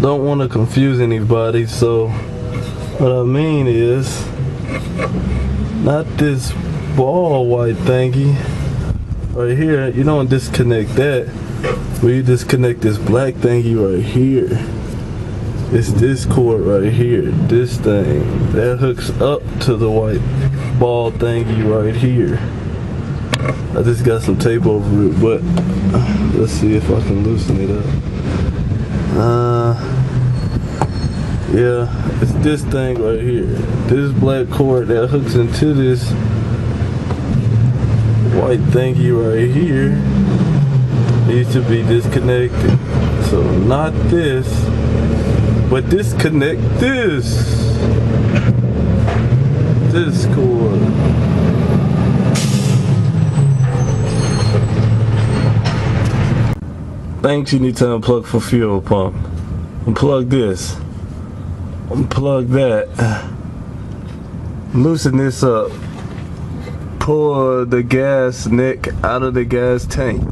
don't want to confuse anybody, so what I mean is not this ball white thingy right here. You don't disconnect that, but you disconnect this black thingy right here. It's this cord right here, this thing that hooks up to the white ball thingy right here. I just got some tape over it, but let's see if I can loosen it up. Yeah, it's this thing right here. This black cord that hooks into this white thingy right here needs to be disconnected. So not this, but disconnect this cord. Things you need to unplug for fuel pump. Unplug this. Unplug that. Loosen this up. Pull the gas neck out of the gas tank.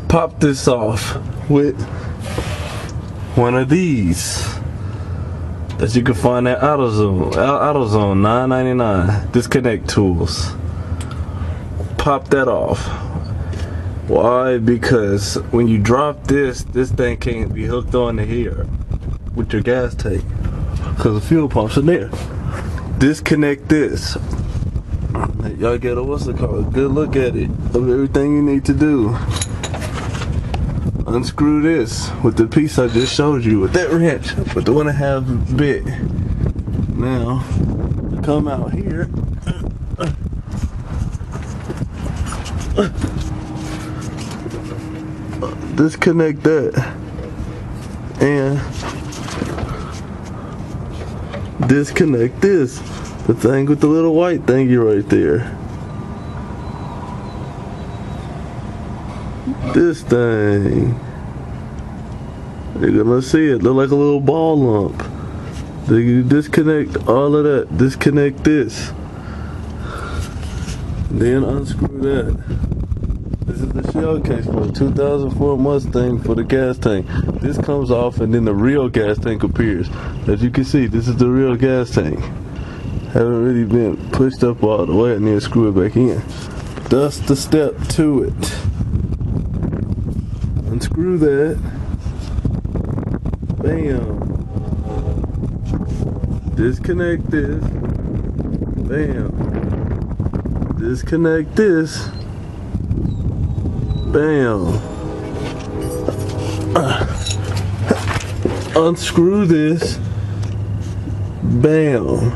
Pop this off with one of these that you can find at AutoZone. AutoZone, $9.99. Disconnect tools. Pop that off. Why? Because when you drop this thing can't be hooked onto here with your gas tank, because the fuel pump's in there. Disconnect this. Y'all get a what's it called? Good look at it of everything you need to do. Unscrew this with the piece I just showed you with that wrench, with the 1.5 bit. Now, come out here. Disconnect that. And disconnect this. The thing with the little white thingy right there. This thing. You're gonna see it look like a little ball lump. You disconnect all of that. Disconnect this. Then unscrew that. This is the shell case for a 2004 Mustang for the gas tank. This comes off and then the real gas tank appears. As you can see, this is the real gas tank. Haven't really been pushed up all the way and then screw it back in. That's the step to it. Unscrew that. Bam. Disconnect this. Bam. Disconnect this. Bam. Unscrew this. Bam.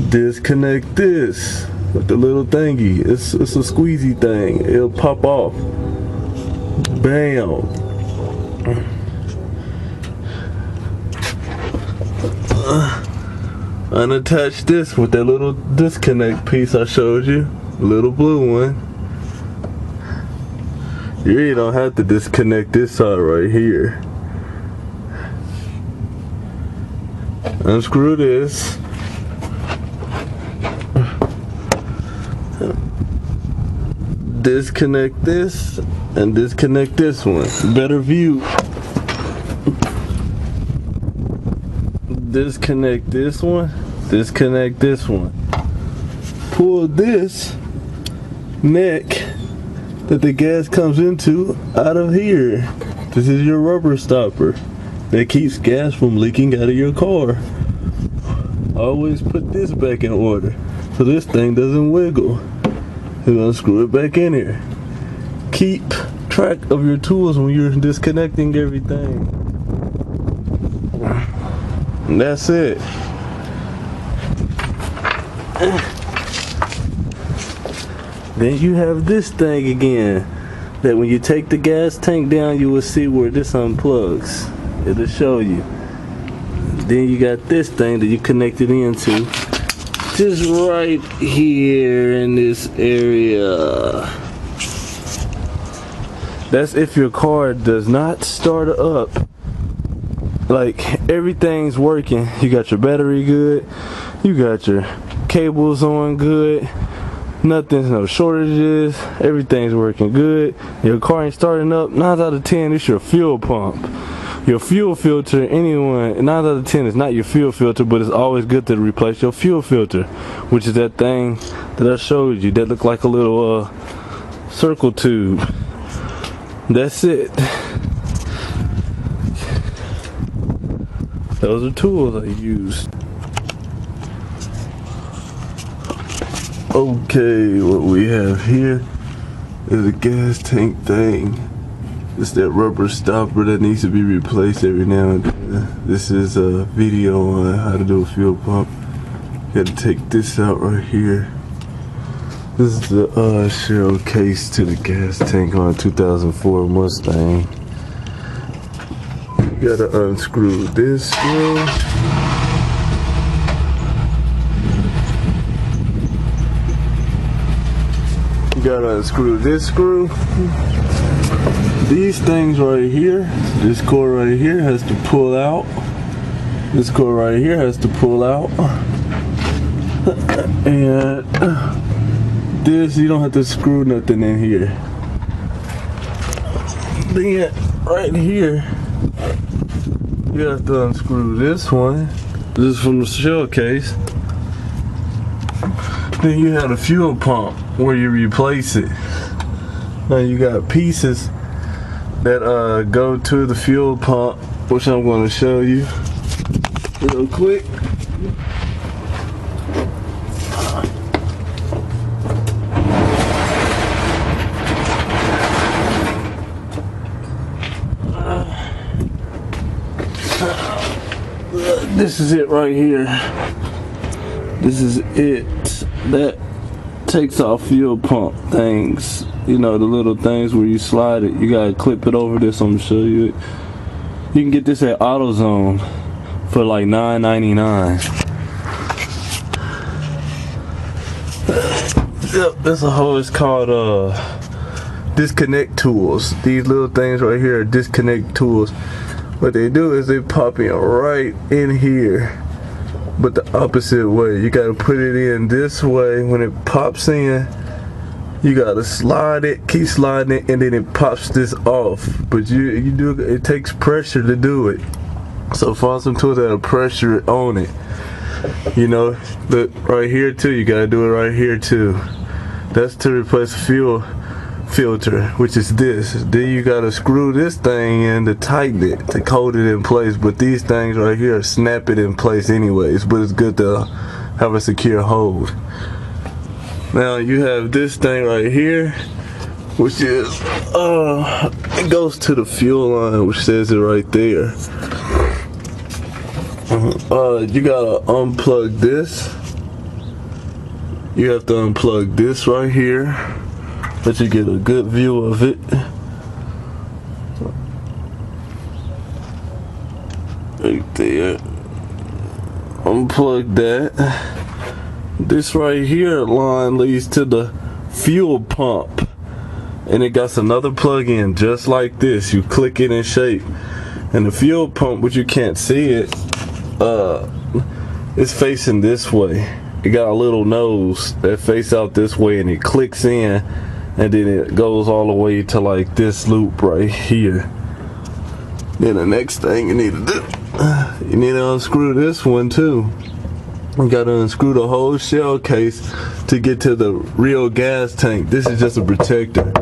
Disconnect this with the little thingy. It's a squeezy thing. It'll pop off. Bam. Unattach this with that little disconnect piece I showed you. Little blue one. You really don't have to disconnect this side right here. Unscrew this. Disconnect this and disconnect this one. Better view. Disconnect this one. Disconnect this one. Pull this neck that the gas comes into out of here. This is your rubber stopper that keeps gas from leaking out of your car. Always put this back in order so this thing doesn't wiggle. You're gonna screw it back in here. Keep track of your tools when you're disconnecting everything. And that's it. Then you have this thing again, that when you take the gas tank down, you will see where this unplugs. It'll show you. Then you got this thing that you connected into, just right here in this area. That's if your car does not start up. Like everything's working. You got your battery good. You got your cables on good. Nothing's no shortages. Everything's working good. Your car ain't starting up. 9 out of 10, it's your fuel pump. Your fuel filter, 9 out of 10 is not your fuel filter, but it's always good to replace your fuel filter, which is that thing that I showed you that looked like a little circle tube. That's it. Those are tools I used. Okay, what we have here is a gas tank thing. It's that rubber stopper that needs to be replaced every now and then. This is a video on how to do a fuel pump. You gotta take this out right here. This is the shell case to the gas tank on a 2004 Mustang. You gotta unscrew this screw. You gotta unscrew this screw. These things right here, this cord right here has to pull out. This cord right here has to pull out. And this, you don't have to screw nothing in here. Then right here, you have to unscrew this one. This is from the shell case. Then you have the fuel pump where you replace it. Now you got pieces that go to the fuel pump, which I'm going to show you real quick. This is it right here. This is it. That takes off fuel pump things. You know, the little things where you slide it. You gotta clip it over this. I'm gonna show you it. You can get this at AutoZone for like $9.99. Yep, that's a hose called disconnect tools. These little things right here are disconnect tools. What they do is they pop in right in here, but the opposite way. You gotta put it in this way. When it pops in, you gotta slide it, keep sliding it, and then it pops this off. But you do, it takes pressure to do it. So find some tools that have pressure on it. You know, look right here too. You gotta do it right here too. That's to replace fuel filter, which is this. Then you gotta screw this thing in to tighten it, to hold it in place. But these things right here snap it in place anyways, but it's good to have a secure hold. Now you have this thing right here, which is it goes to the fuel line, which says it right there. You gotta unplug this. You have to unplug this right here, let you get a good view of it. Right there. Unplug that. This right here line leads to the fuel pump, and it got another plug-in just like this. You click it in shape, and the fuel pump, which you can't see it, it's facing this way. It got a little nose that face out this way, and it clicks in, and then it goes all the way to like this loop right here. Then the next thing you need to do, you need to unscrew this one too. You gotta unscrew the whole shell case to get to the real gas tank. This is just a protector.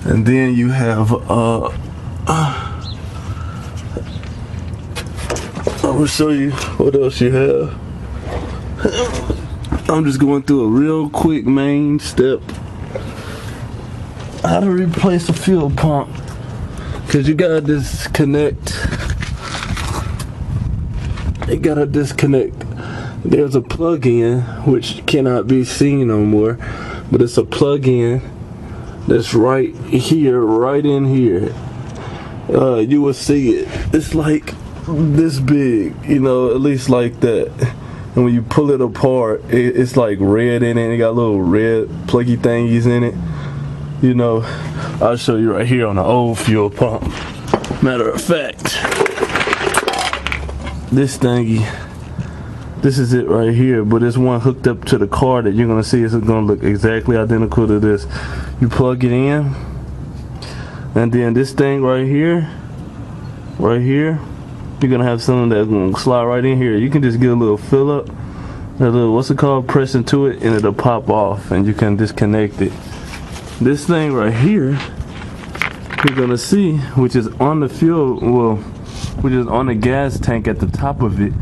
And then you have I'm gonna show you what else you have. I'm just going through a real quick main step. How to replace a fuel pump. Cause you gotta disconnect. You gotta disconnect. There's a plug-in which cannot be seen no more, but it's a plug-in that's right here, right in here. You will see it. It's like this big, you know, at least like that. And when you pull it apart, it's like red in it. It got little red pluggy thingies in it. You know, I'll show you right here on the old fuel pump. Matter of fact, this thingy This is it right here, but it's one hooked up to the car that you're gonna see is gonna look exactly identical to this. You plug it in, and then this thing right here, you're gonna have something that's gonna slide right in here. You can just get a little fill up, a little, what's it called, press into it, and it'll pop off, and you can disconnect it. This thing right here, you're gonna see, which is on the fuel, well, which is on the gas tank at the top of it.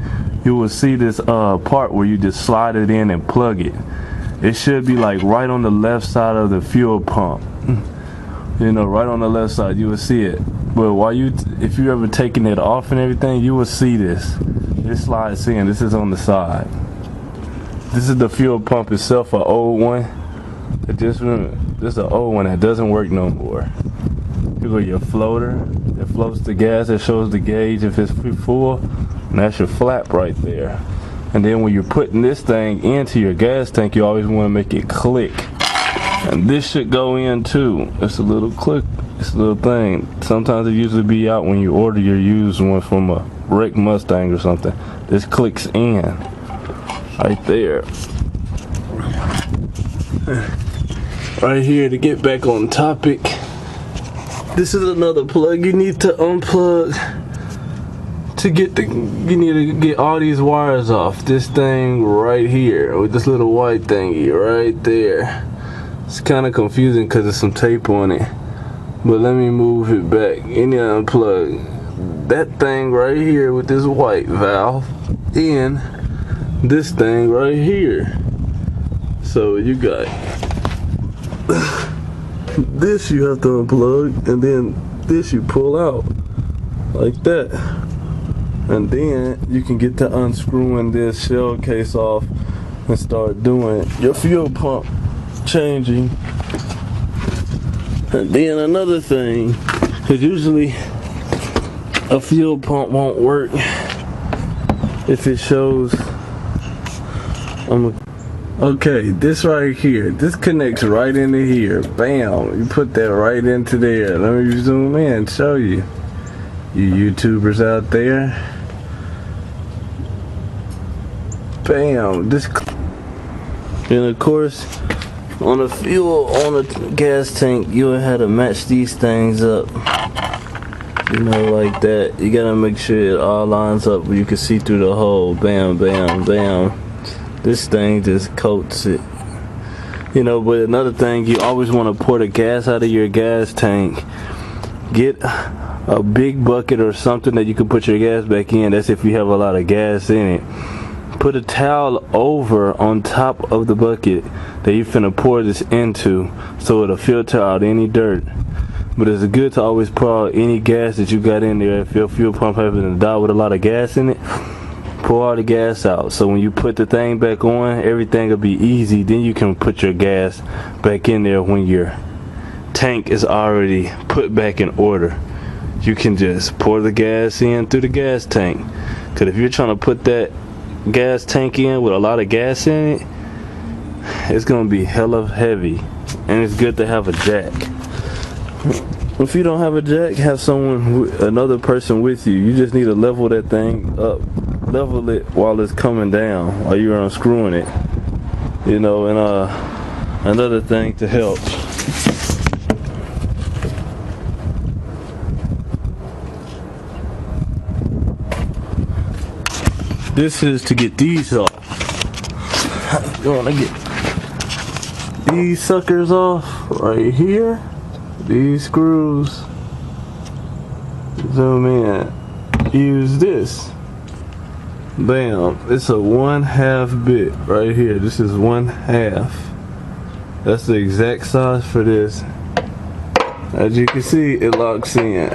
You will see this part where you just slide it in and plug it. It should be like right on the left side of the fuel pump. You know, right on the left side, you will see it. But while if you ever taking it off and everything, you will see this. This slides in. This is on the side. This is the fuel pump itself, an old one. This is an old one that doesn't work no more. You go your floater that floats the gas, that shows the gauge if it's full, and that's your flap right there. And then when you're putting this thing into your gas tank, you always want to make it click. And this should go in too. It's a little click, it's a little thing. Sometimes it usually be out when you order your used one from a wrecked Mustang or something. This clicks in right there. Right here, to get back on topic, this is another plug you need to unplug to get you need to get all these wires off. This thing right here with this little white thingy right there. It's kind of confusing because there's some tape on it, but let me move it back. You need to unplug that thing right here with this white valve in this thing right here. So you got this you have to unplug, and then this you pull out like that, and then you can get to unscrewing this shell case off and start doing your fuel pump changing. And then another thing, because usually a fuel pump won't work if it shows okay, this right here, this connects right into here. Bam, you put that right into there. Let me zoom in and show you YouTubers out there. Bam, this, and of course on the fuel, on the gas tank, you will have to match these things up, you know, like that. You gotta make sure it all lines up where you can see through the hole. Bam, bam, bam. This thing just coats it, you know. But another thing, you always want to pour the gas out of your gas tank. Get a big bucket or something that you can put your gas back in. That's if you have a lot of gas in it. Put a towel over on top of the bucket that you're finna pour this into, so it'll filter out any dirt. But it's good to always pour out any gas that you got in there. If your fuel pump happens to die with a lot of gas in it, pour all the gas out. So when you put the thing back on, everything will be easy. Then you can put your gas back in there when your tank is already put back in order. You can just pour the gas in through the gas tank. Because if you're trying to put that gas tank in with a lot of gas in it, it's going to be hella heavy. And it's good to have a jack. If you don't have a jack, have someone, another person with you. You just need to level that thing up. Level it while it's coming down, while you're unscrewing it, you know. And another thing to help, this is to get these off. You want to get these suckers off right here. These screws, zoom in, use this. Bam, it's a 1/2 bit right here. This is 1/2. That's the exact size for this. As you can see, it locks in.